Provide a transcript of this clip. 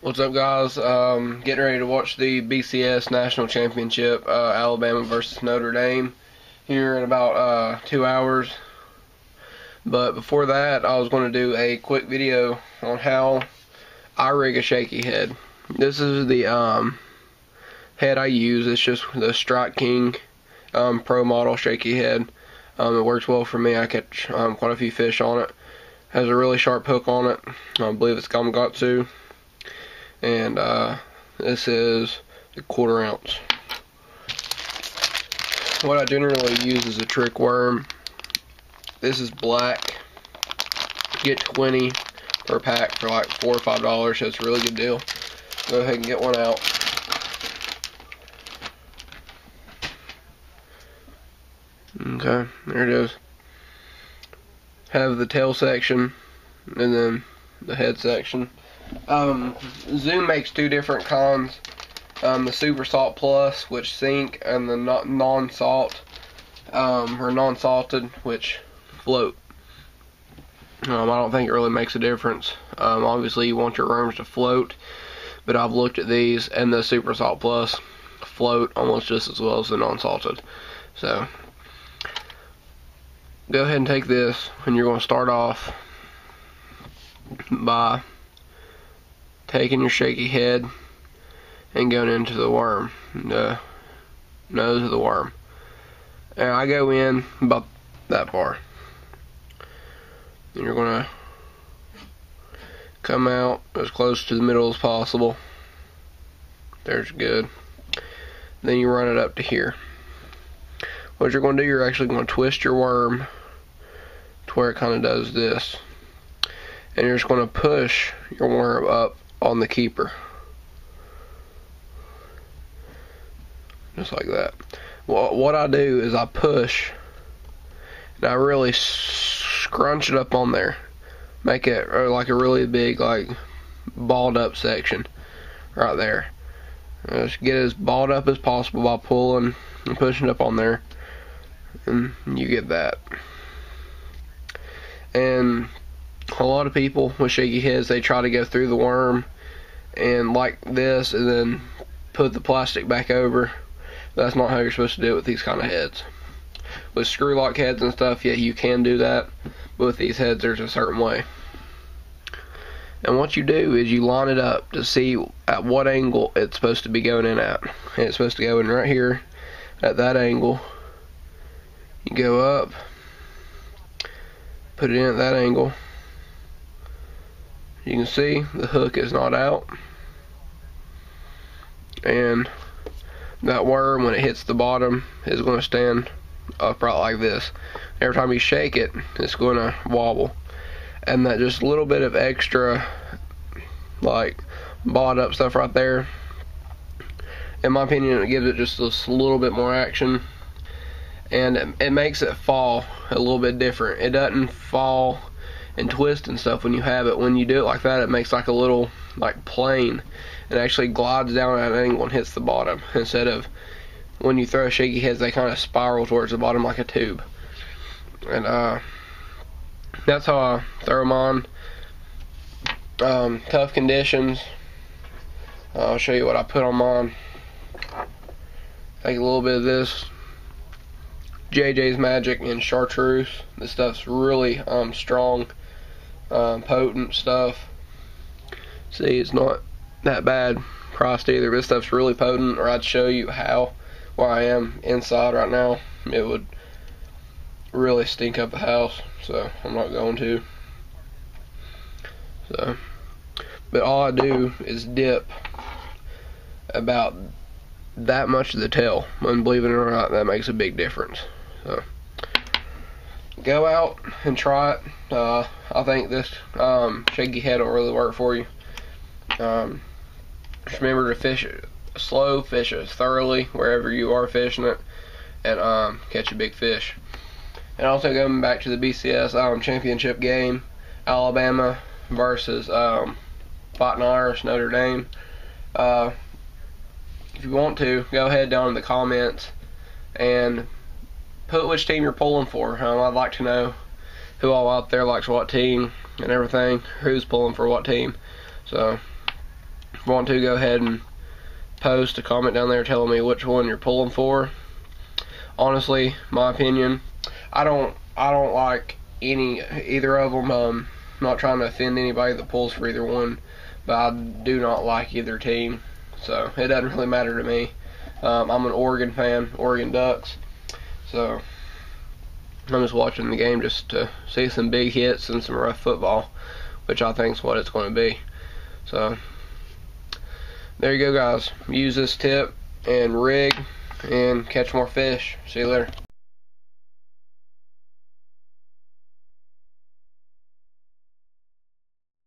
What's up, guys? Getting ready to watch the BCS National Championship, Alabama versus Notre Dame, here in about 2 hours. But before that, I was going to do a quick video on how I rig a Shakey head. This is the head I use. It's just the Strike King Pro model Shakey head. It works well for me. I catch quite a few fish on it. Has a really sharp hook on it. I believe it's Gamakatsu. And this is the 1/4 ounce. What I generally use is a trick worm. This is black. You get 20 per pack for like $4 or $5, so it's a really good deal. Go ahead and get one out. Okay, there it is. Have the tail section and then the head section. Zoom makes two different kinds. The Super Salt Plus, which sink, and the non-salt, or non-salted, which float. I don't think it really makes a difference. Obviously you want your worms to float, but I've looked at these, and the Super Salt Plus float almost just as well as the non-salted. So, go ahead and take this, and you're going to start off by taking your Shakey head and going into the worm, the nose of the worm. And I go in about that far. And you're going to come out as close to the middle as possible. There's good. Then you run it up to here. What you're going to do, you're actually going to twist your worm to where it kind of does this. And you're just going to push your worm up on the keeper. Just like that. Well, what I do is I push and I really scrunch it up on there. Make it like a really big, like, balled up section right there. Just get as balled up as possible by pulling and pushing up on there. And you get that. And a lot of people with shaky heads, they try to go through the worm and like this and then put the plastic back over. That's not how you're supposed to do it with these kind of heads. With screw lock heads and stuff, yeah, you can do that, but with these heads there's a certain way. And what you do is you line it up to see at what angle it's supposed to be going in at. And it's supposed to go in right here at that angle. You go up, put it in at that angle. You can see the hook is not out, and that worm, when it hits the bottom, is going to stand upright like this. Every time you shake it, it's going to wobble, and that just a little bit of extra, like, balled up stuff right there, in my opinion, it gives it just a little bit more action, and it makes it fall a little bit different. It doesn't fall and twist and stuff when you have it. When you do it like that, it makes like a little, like, plane. It actually glides down at an angle and hits the bottom, instead of when you throw shaky heads, they kind of spiral towards the bottom like a tube. And that's how I throw them on. Tough conditions. I'll show you what I put on mine. Take a little bit of this JJ's Magic and Chartreuse. This stuff's really strong, potent stuff. See, it's not that bad priced either. This stuff's really potent, or I'd show you how, where I am inside right now. It would really stink up the house, so I'm not going to. So, but all I do is dip about that much of the tail, and believe it or not, that makes a big difference. So, go out and try it. I think this shaky head will really work for you. Just remember to fish it slow, fish it thoroughly wherever you are fishing it, and catch a big fish. And also, going back to the BCS championship game, Alabama versus Fighting Irish Notre Dame. If you want to, go ahead down in the comments and put which team you're pulling for. I'd like to know who all out there likes what team and everything, who's pulling for what team. So want to, go ahead and post a comment down there telling me which one you're pulling for. Honestly, my opinion, I don't like either of them. I'm not trying to offend anybody that pulls for either one, but I do not like either team, so it doesn't really matter to me. I'm an Oregon fan, Oregon Ducks, so I'm just watching the game just to see some big hits and some rough football, which I think is what it's going to be. So there you go, guys. Use this tip and rig and catch more fish. See you later.